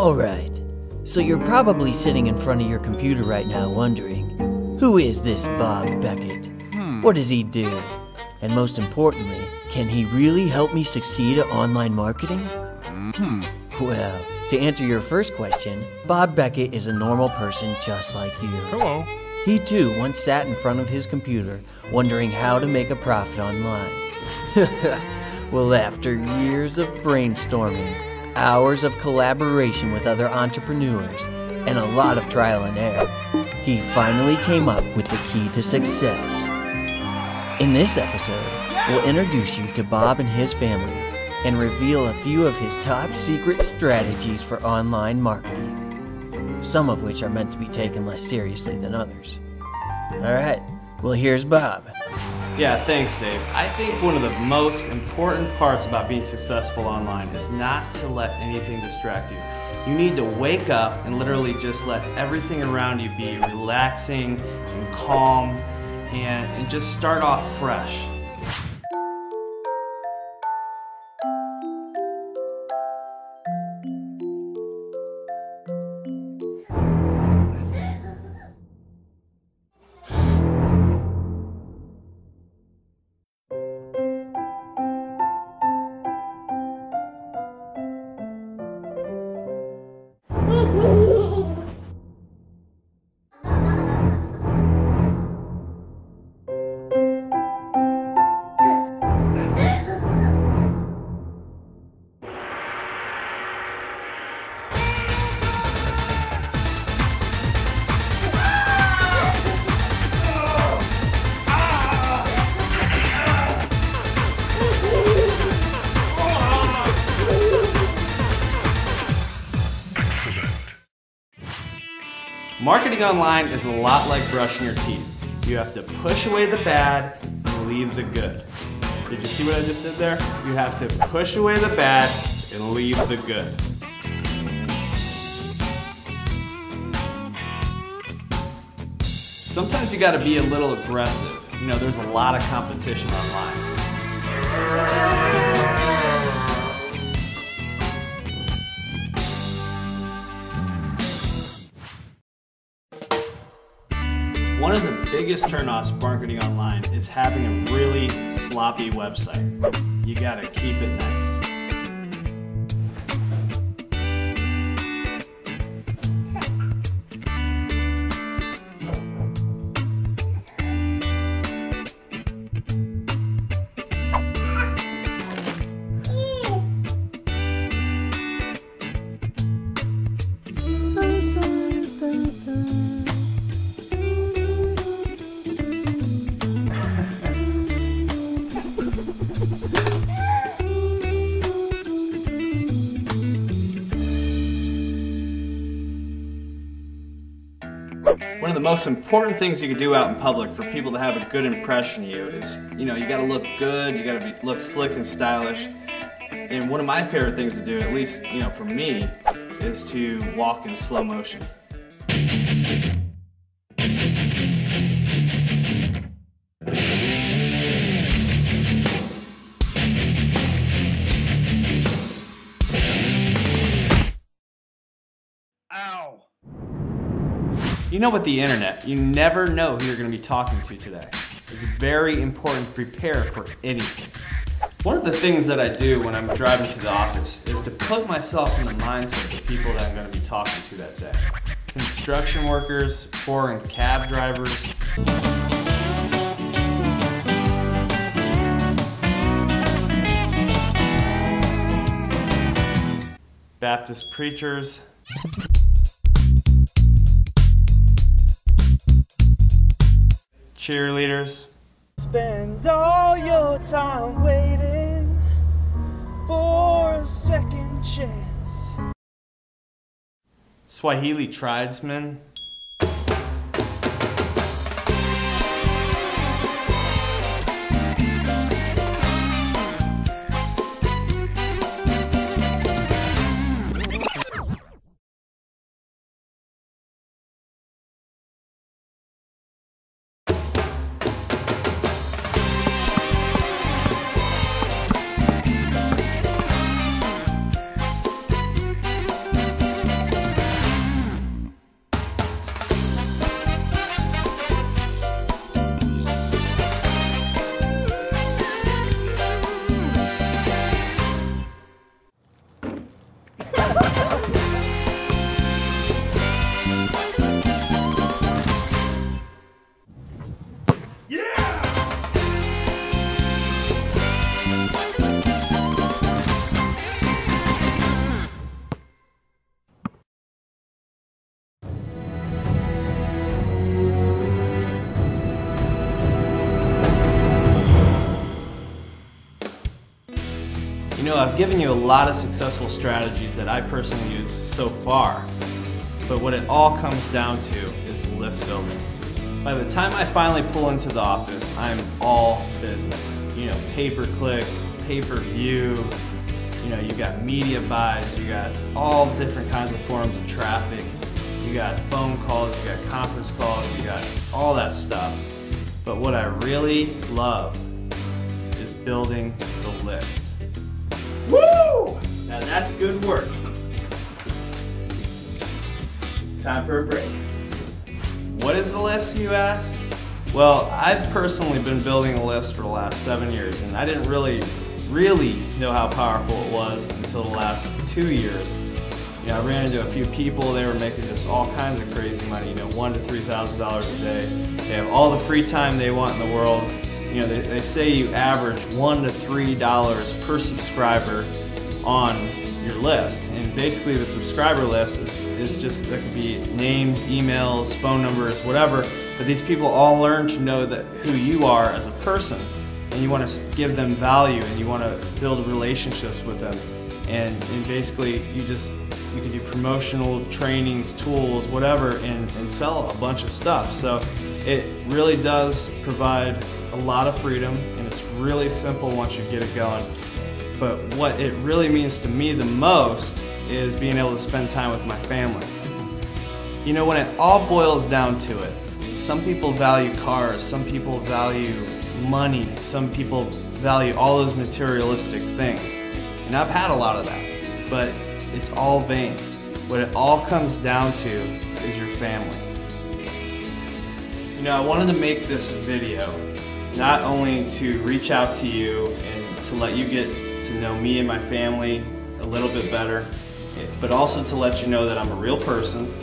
Alright, so you're probably sitting in front of your computer right now wondering, who is this Bob Becket? What does he do? And most importantly, can he really help me succeed at online marketing? Well, to answer your first question, Bob Becket is a normal person just like you. Hello. He too once sat in front of his computer wondering how to make a profit online. Well, after years of brainstorming, hours of collaboration with other entrepreneurs, and a lot of trial and error, he finally came up with the key to success. In this episode, we'll introduce you to Bob and his family and reveal a few of his top secret strategies for online marketing, some of which are meant to be taken less seriously than others. Alright, well here's Bob. Yeah, thanks, Dave. I think one of the most important parts about being successful online is not to let anything distract you. You need to wake up and literally just let everything around you be relaxing and calm and just start off fresh. Marketing online is a lot like brushing your teeth. You have to push away the bad and leave the good. Did you see what I just did there? You have to push away the bad and leave the good. Sometimes you gotta be a little aggressive. You know, there's a lot of competition online. One of the biggest turnoffs marketing online is having a really sloppy website. You gotta keep it nice. One of the most important things you can do out in public for people to have a good impression of you is, you gotta look good, you gotta look slick and stylish. And one of my favorite things to do, at least, for me, is to walk in slow motion. With the internet, you never know who you're going to be talking to today. It's very important to prepare for anything. One of the things that I do when I'm driving to the office is to put myself in the mindset of the people that I'm going to be talking to that day. Construction workers, foreign cab drivers. Baptist preachers. Cheerleaders. Spend all your time waiting for a second chance. Swahili tribesmen. You know, I've given you a lot of successful strategies that I personally use so far, but what it all comes down to is list building. By the time I finally pull into the office, I'm all business. You know, pay-per-click, pay-per-view, you know, you got media buys, you got all different kinds of forms of traffic, you got phone calls, you got conference calls, you got all that stuff. But what I really love is building the list. Woo! Now that's good work. Time for a break. What is the list, you ask? Well, I've personally been building a list for the last 7 years, and I didn't really know how powerful it was until the last 2 years. You know, I ran into a few people, they were making just all kinds of crazy money, you know, $1,000 to $3,000 a day. They have all the free time they want in the world. You know, they say you average $1 to $3 per subscriber on your list. And basically the subscriber list is just, that could be names, emails, phone numbers, whatever. But these people all learn to know that who you are as a person. And you want to give them value and you want to build relationships with them. And basically you can do promotional trainings, tools, whatever, and sell a bunch of stuff. So it really does provide a lot of freedom, and it's really simple once you get it going. But what it really means to me the most is being able to spend time with my family. You know, when it all boils down to it, some people value cars, some people value money, some people value all those materialistic things. And I've had a lot of that, but it's all vain. What it all comes down to is your family. You know, I wanted to make this video not only to reach out to you and to let you get to know me and my family a little bit better, but also to let you know that I'm a real person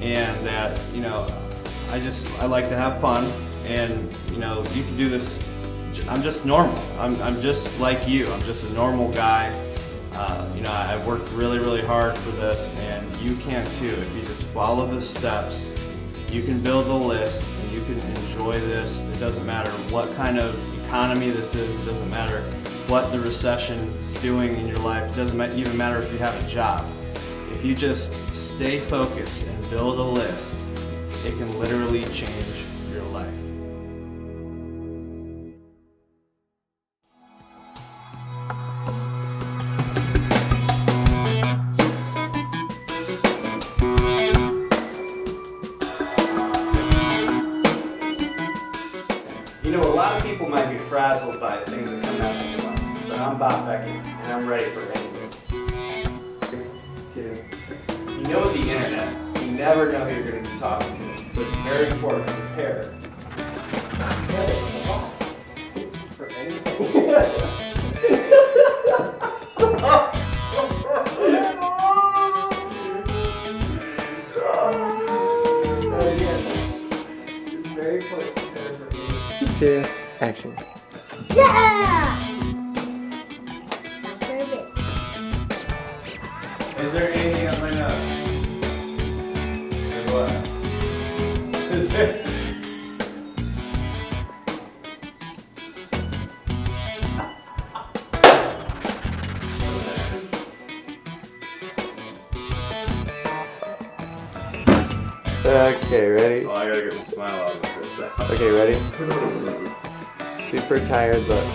and that, you know, I like to have fun, and you know, you can do this. I'm just normal. I'm just like you. I'm just a normal guy. You know, I worked really hard for this, and you can too. If you just follow the steps, you can build a list and you can enjoy this. It doesn't matter what kind of economy this is. It doesn't matter what the recession is doing in your life. It doesn't even matter if you have a job. If you just stay focused and build a list, it can literally change your life. You know, a lot of people might be frazzled by the things that come out of your life, but I'm Bob Becket, and I'm ready for anything. 2. You know, with the internet, you never know who you're going to be talking to, so it's very important to prepare. For anything. Very close to prepare for anything. 2, action. Yeah! That's very big. Is there anything on my nose? Or what? Is there? Okay, ready? Oh, I gotta get my smile out of this. Okay, ready? Super tired look.